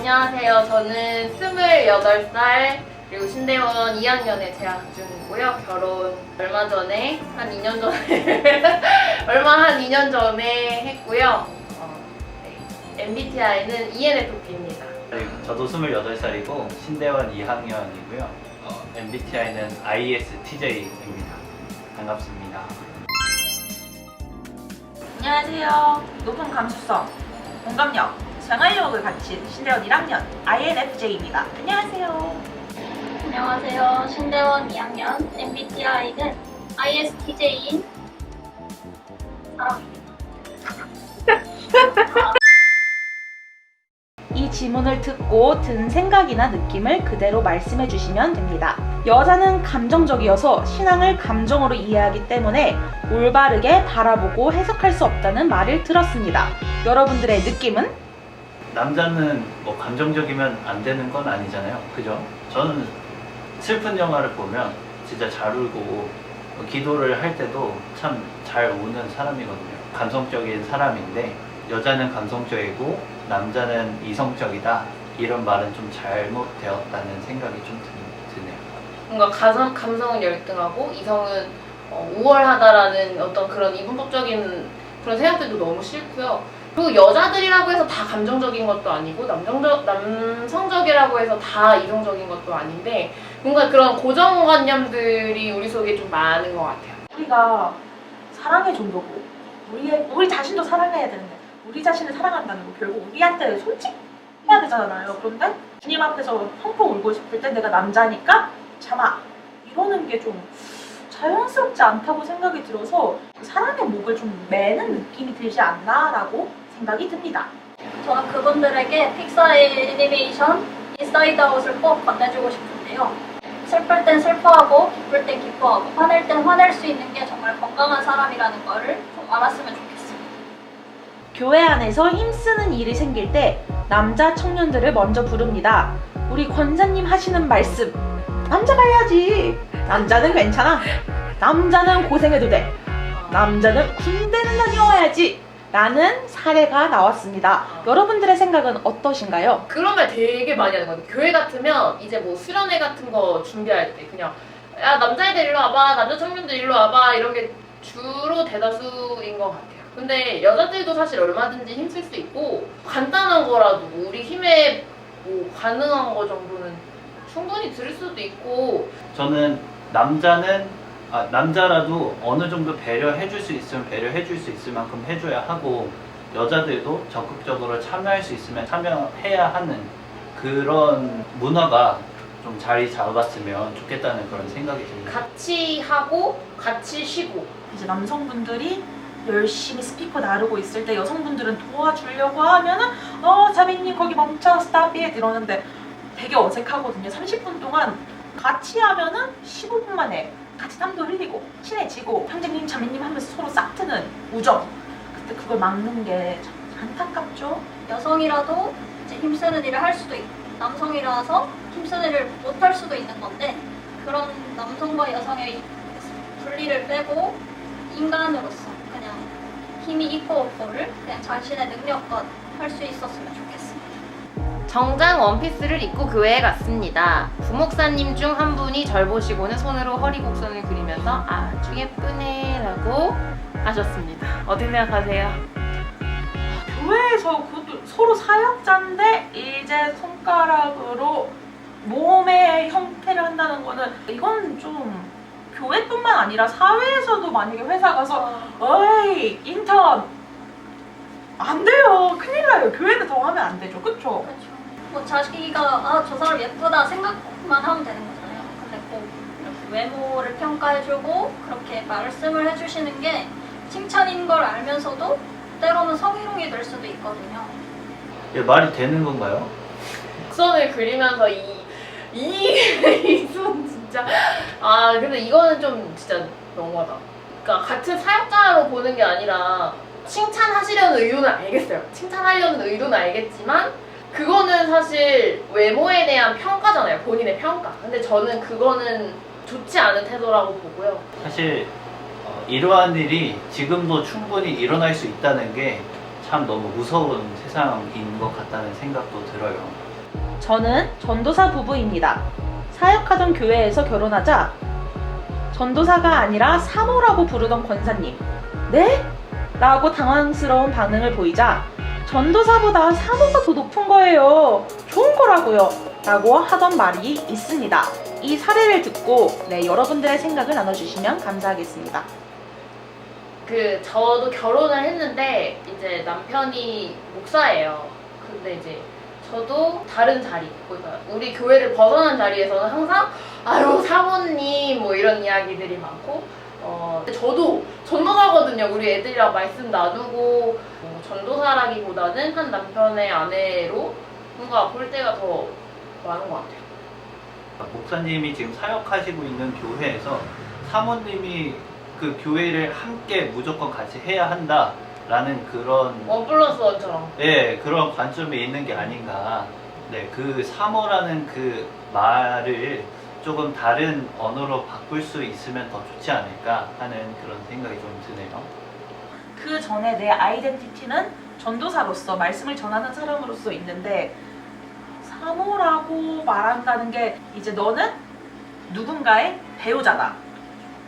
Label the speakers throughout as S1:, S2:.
S1: 안녕하세요. 저는 28살 그리고 신대원 2학년에 재학 중이고요. 결혼 얼마 전에 한 2년 전에 한 2년 전에 했고요. MBTI는 ENFP입니다.
S2: 저도 28살이고 신대원 2학년이고요. MBTI는 ISTJ입니다. 반갑습니다.
S3: 안녕하세요. 높은 감수성, 공감력, 생활력을 갖춘 신대원 1학년 INFJ입니다. 안녕하세요.
S4: 안녕하세요. 신대원 2학년 MBTI는 ISTJ인 사람입니다.
S3: 이 지문을 듣고 든 생각이나 느낌을 그대로 말씀해 주시면 됩니다. 여자는 감정적이어서 신앙을 감정으로 이해하기 때문에 올바르게 바라보고 해석할 수 없다는 말을 들었습니다. 여러분들의 느낌은?
S2: 남자는 뭐 감정적이면 안 되는 건 아니잖아요. 그죠? 저는 슬픈 영화를 보면 진짜 잘 울고 기도를 할 때도 참 잘 우는 사람이거든요. 감성적인 사람인데 여자는 감성적이고 남자는 이성적이다 이런 말은 좀 잘못되었다는 생각이 좀 드네요.
S1: 뭔가 감성은 열등하고 이성은 우월하다라는 어떤 그런 이분법적인 그런 생각들도 너무 싫고요. 그리고 여자들이라고 해서 다 감정적인 것도 아니고 남성적이라고 해서 다 이성적인 것도 아닌데 뭔가 그런 고정관념들이 우리 속에 좀 많은 것 같아요.
S3: 우리가 사랑의 정도고 우리 자신도 사랑해야 되는데 우리 자신을 사랑한다는 거 결국 우리한테 솔직해야 되잖아요. 그런데 주님 앞에서 펑펑 울고 싶을 때 내가 남자니까 참아 이러는 게 좀 자연스럽지 않다고 생각이 들어서 사랑의 목을 좀 매는 느낌이 들지 않나라고 생각이 듭니다.
S4: 저는 그분들에게 픽사의 애니메이션 인사이드 아웃을 꼭 건네주고 싶은데요. 슬플 땐 슬퍼하고 기쁠 땐 기뻐하고 화낼 땐 화낼 수 있는 게 정말 건강한 사람이라는 거를 좀 알았으면 좋겠습니다.
S3: 교회 안에서 힘쓰는 일이 생길 때 남자 청년들을 먼저 부릅니다. 우리 권사님 하시는 말씀 남자가 해야지. 남자는 괜찮아. 남자는 고생해도 돼. 남자는 군대는 다녀와야지 라는 사례가 나왔습니다. 여러분들의 생각은 어떠신가요?
S1: 그런 말 되게 많이 하는 것 같아요. 교회 같으면 이제 뭐 수련회 같은 거 준비할 때 그냥 야 남자애들 일로 와봐, 남자 청년들 일로 와봐 이런 게 주로 대다수인 것 같아요. 근데 여자들도 사실 얼마든지 힘쓸 수 있고 간단한 거라도 우리 힘에 뭐 가능한 거 정도는 충분히 들을 수도 있고.
S2: 저는 남자라도 어느 정도 배려해줄 수 있으면 배려해줄 수 있을 만큼 해줘야 하고 여자들도 적극적으로 참여할 수 있으면 참여해야 하는 그런 문화가 좀 자리 잡았으면 좋겠다는 그런 생각이 듭니다.
S1: 같이 하고 같이 쉬고.
S3: 이제 남성분들이 열심히 스피커 나르고 있을 때 여성분들은 도와주려고 하면은 자매님 거기 멈춰 스탑 잇 이러는데 되게 어색하거든요. 30분 동안 같이 하면은 15분 만에 같이 땀도 흘리고 친해지고 형제님 자매님 하면서 서로 싹 트는 우정, 그때 그걸 막는 게 참 안타깝죠.
S4: 여성이라도 이제 힘쓰는 일을 할 수도 있고 남성이라서 힘쓰는 일을 못 할 수도 있는 건데 그런 남성과 여성의 분리를 빼고 인간으로서 그냥 힘이 있고 없고를 그냥 자신의 능력껏 할 수 있었으면 좋겠습니다.
S1: 정장 원피스를 입고 교회에 갔습니다. 부목사님 중 한 분이 절 보시고는 손으로 허리 곡선을 그리면서 아주 예쁘네 라고 하셨습니다. 어떻게 생각하세요?
S3: 교회에서 그것도 서로 사역자인데 이제 손가락으로 몸의 형태를 한다는 거는 이건 좀 교회뿐만 아니라 사회에서도 만약에 회사 가서 어이 인턴 안 돼요. 큰일 나요. 교회는 더 하면 안 되죠. 그쵸?
S4: 그렇죠. 뭐 자기가 저 사람 예쁘다 생각만 하면 되는 거잖아요. 근데 꼭 이렇게 외모를 평가해주고 그렇게 말씀을 해주시는 게 칭찬인 걸 알면서도 때로는 성희롱이 될 수도 있거든요.
S2: 이게 말이 되는 건가요?
S1: 곡선을 그리면서 이 손 진짜 근데 이거는 좀 진짜 너무하다. 그러니까 같은 사역자로 보는 게 아니라 칭찬하시려는 의도는 알겠어요. 칭찬하려는 의도는 알겠지만 그거는 사실 외모에 대한 평가잖아요. 본인의 평가. 근데 저는 그거는 좋지 않은 태도라고 보고요.
S2: 사실 이러한 일이 지금도 충분히 일어날 수 있다는 게 참 너무 무서운 세상인 것 같다는 생각도 들어요.
S3: 저는 전도사 부부입니다. 사역하던 교회에서 결혼하자 전도사가 아니라 사모라고 부르던 권사님. 네? 라고 당황스러운 반응을 보이자 전도사보다 사모가 더 높은 거예요. 좋은 거라고요. 라고 하던 말이 있습니다. 이 사례를 듣고 여러분들의 생각을 나눠주시면 감사하겠습니다.
S1: 저도 결혼을 했는데 이제 남편이 목사예요. 근데 이제 저도 다른 자리, 그러니까 우리 교회를 벗어난 자리에서는 항상 아유 사모님 뭐 이런 이야기들이 많고 저도 전도사거든요. 우리 애들이랑 말씀 나누고 전도사라기보다는 한 남편의 아내로 뭔가 볼 때가 더 많은 것 같아요.
S2: 목사님이 지금 사역하시고 있는 교회에서 사모님이 그 교회를 함께 무조건 같이 해야 한다라는 그런
S1: 1+1처럼
S2: 그런 관점이 있는 게 아닌가. 네, 그 사모라는 그 말을 조금 다른 언어로 바꿀 수 있으면 더 좋지 않을까 하는 그런 생각이 좀 드네요.
S3: 그 전에 내 아이덴티티는 전도사로서 말씀을 전하는 사람으로서 있는데 사모라고 말한다는 게 이제 너는 누군가의 배우자다.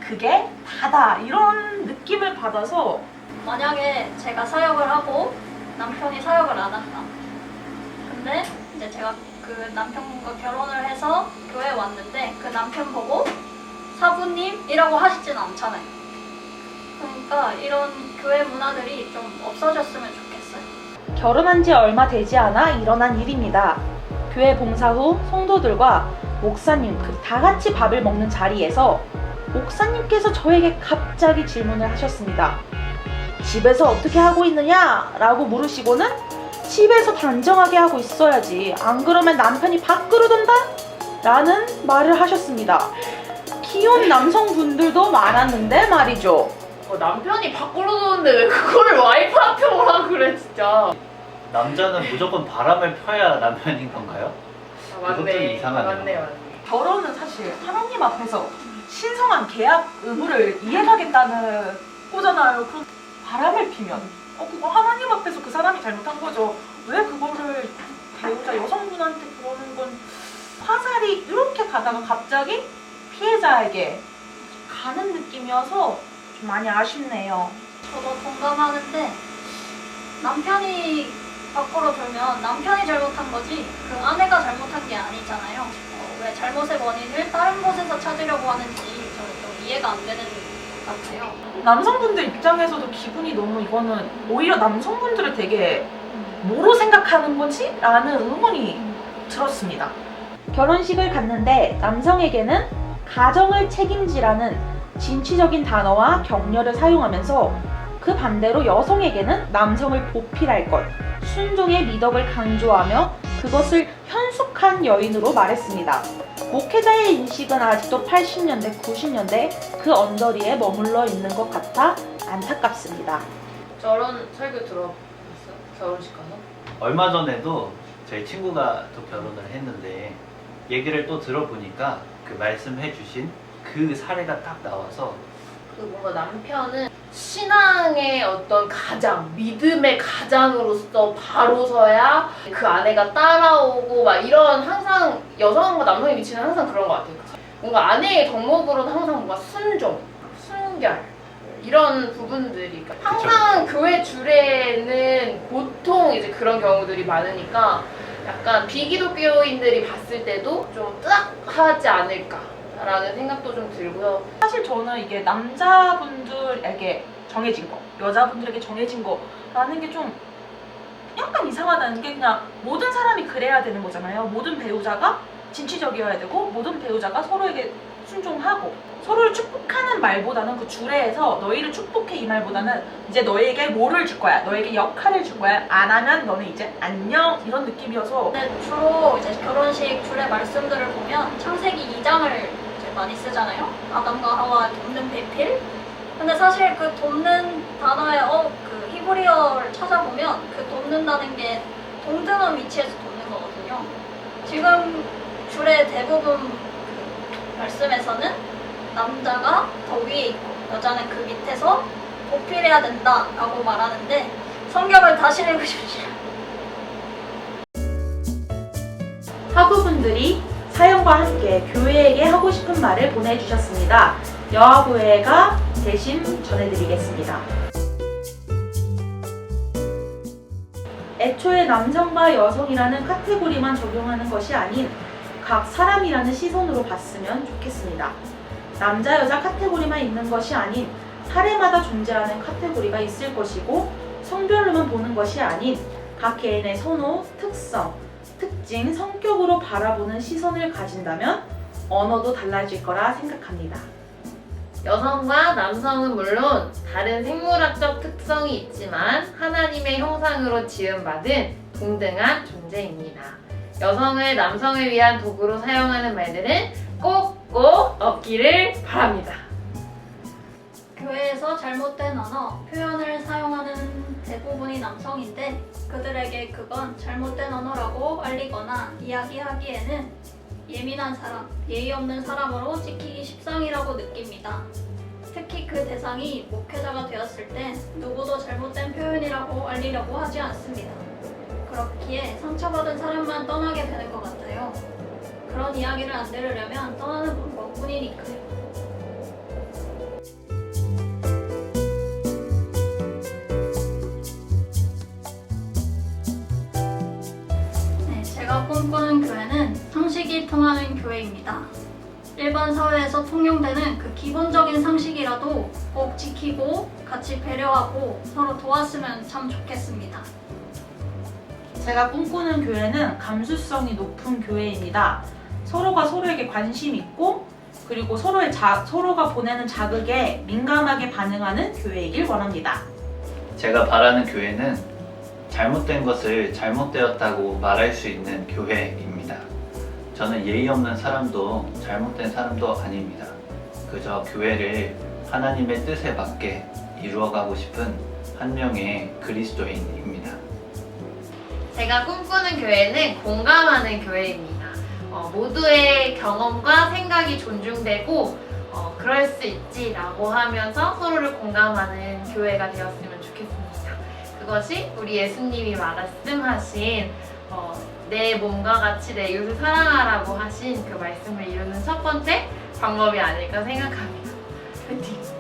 S3: 그게 다다. 이런 느낌을 받아서
S4: 만약에 제가 사역을 하고 남편이 사역을 안 한다. 근데 이제 제가 그 남편과 결혼을 해서 교회에 왔는데 그 남편 보고 사부님이라고 하시진 않잖아요. 그러니까 이런 교회 문화들이 좀 없어졌으면 좋겠어요.
S3: 결혼한 지 얼마 되지 않아 일어난 일입니다. 교회 봉사 후 성도들과 목사님 다 같이 밥을 먹는 자리에서 목사님께서 저에게 갑자기 질문을 하셨습니다. 집에서 어떻게 하고 있느냐? 라고 물으시고는 집에서 단정하게 하고 있어야지. 안 그러면 남편이 밖으로 돈다? 라는 말을 하셨습니다. 귀여운 남성분들도 많았는데 말이죠.
S1: 남편이 밖으로 도는데 왜 그거를 와이프한테 뭐라 그래 진짜.
S2: 남자는 무조건 바람을 펴야 남편인 건가요? 그것도 이상하네요.
S1: 맞네.
S3: 결혼은 사실 하나님 앞에서 신성한 계약 의무를 이행하겠다는 거잖아요. 그럼 바람을 피면 그거 하나님 앞에서 그 사람이 잘못한 거죠. 왜 그거를 배우자 여성분한테 그러는 건 화살이 이렇게 가다가 갑자기 피해자에게 가는 느낌이어서 좀 많이 아쉽네요.
S4: 저도 동감하는데 남편이 밖으로 돌면 남편이 잘못한 거지 그 아내가 잘못한 게 아니잖아요. 왜 잘못의 원인을 다른 곳에서 찾으려고 하는지 저는 좀 이해가 안 되는 것 같아요.
S3: 남성분들 입장에서도 기분이 너무 이거는 오히려 남성분들을 되게 뭐로 생각하는 거지? 라는 의문이 들었습니다. 결혼식을 갔는데 남성에게는 가정을 책임지라는 진취적인 단어와 격려를 사용하면서 그 반대로 여성에게는 남성을 보필할 것, 순종의 미덕을 강조하며 그것을 현숙한 여인으로 말했습니다. 목회자의 인식은 아직도 80년대, 90년대 그 언저리에 머물러 있는 것 같아 안타깝습니다.
S1: 저런 설교 들어봤어요? 결혼식 가서?
S2: 얼마 전에도 저희 친구가 또 결혼을 했는데 얘기를 또 들어보니까 그 말씀해 주신 그 사례가 딱 나와서
S1: 뭔가 남편은 신앙의 어떤 가장, 믿음의 가장으로서 바로 서야 그 아내가 따라오고 막 이런 항상 여성과 남성의 위치는 항상 그런 것 같아요. 뭔가 아내의 덕목으로는 항상 뭔가 순종, 순결 이런 부분들이 항상 교회 주례에는 보통 이제 그런 경우들이 많으니까 약간 비기독교인들이 봤을 때도 좀 뜨악하지 않을까라는 생각도 좀 들고요.
S3: 사실 저는 이게 남자분들에게 정해진 거, 여자분들에게 정해진 거라는 게 좀 약간 이상하다는 게 그냥 모든 사람이 그래야 되는 거잖아요. 모든 배우자가 진취적이어야 되고 모든 배우자가 서로에게 순종하고 서로를 축복하는 말보다는 그 주례에서 너희를 축복해 이 말보다는 이제 너에게 뭐를 줄 거야, 너에게 역할을 줄 거야, 안 하면 너는 이제 안녕 이런 느낌이어서.
S4: 근데 주로 이제 결혼식 주례 말씀들을 보면 창세기 2장을 이제 많이 쓰잖아요. 아담과 하와 돕는 배필. 근데 사실 그 돕는 단어의 그 히브리어를 찾아보면 그 돕는다는 게 동등한 위치에서 돕는 거거든요. 지금 주례 대부분 그 말씀에서는 남자가 더 위에 있고 여자는 그 밑에서 보필해야 된다라고 말하는데 성경을 다시 읽으십시오.
S3: 학우분들이 사연과 함께 교회에게 하고 싶은 말을 보내주셨습니다. 여아부회가 대신 전해드리겠습니다. 애초에 남성과 여성이라는 카테고리만 적용하는 것이 아닌 각 사람이라는 시선으로 봤으면 좋겠습니다. 남자, 여자 카테고리만 있는 것이 아닌 사례마다 존재하는 카테고리가 있을 것이고 성별로만 보는 것이 아닌 각 개인의 선호, 특성, 특징, 성격으로 바라보는 시선을 가진다면 언어도 달라질 거라 생각합니다.
S1: 여성과 남성은 물론 다른 생물학적 특성이 있지만 하나님의 형상으로 지음받은 동등한 존재입니다. 여성을 남성을 위한 도구로 사용하는 말들은 꼭꼭 없기를 바랍니다.
S4: 교회에서 잘못된 언어, 표현을 사용하는 대부분이 남성인데 그들에게 그건 잘못된 언어라고 알리거나 이야기하기에는 예민한 사람, 예의 없는 사람으로 찍히기 십상이라고 느낍니다. 특히 그 대상이 목회자가 되었을 때 누구도 잘못된 표현이라고 알리려고 하지 않습니다. 그렇기에 상처받은 사람만 떠나게 되는 것 같아요. 그런 이야기를 안 들으려면 떠나는 방법뿐이니까요. 제가 꿈꾸는 교회는 상식이 통하는 교회입니다. 일반 사회에서 통용되는 그 기본적인 상식이라도 꼭 지키고 같이 배려하고 서로 도왔으면 참 좋겠습니다.
S3: 제가 꿈꾸는 교회는 감수성이 높은 교회입니다. 서로가 서로에게 관심 있고 그리고 서로가 보내는 자극에 민감하게 반응하는 교회이길 원합니다.
S2: 제가 바라는 교회는 잘못된 것을 잘못되었다고 말할 수 있는 교회입니다. 저는 예의 없는 사람도 잘못된 사람도 아닙니다. 그저 교회를 하나님의 뜻에 맞게 이루어가고 싶은 한 명의 그리스도인입니다.
S1: 제가 꿈꾸는 교회는 공감하는 교회입니다. 모두의 경험과 생각이 존중되고 그럴 수 있지라고 하면서 서로를 공감하는 교회가 되었으면 좋겠습니다. 그것이 우리 예수님이 말씀하신 내 몸과 같이 내 이웃을 사랑하라고 하신 그 말씀을 이루는 첫 번째 방법이 아닐까 생각합니다. 화이팅!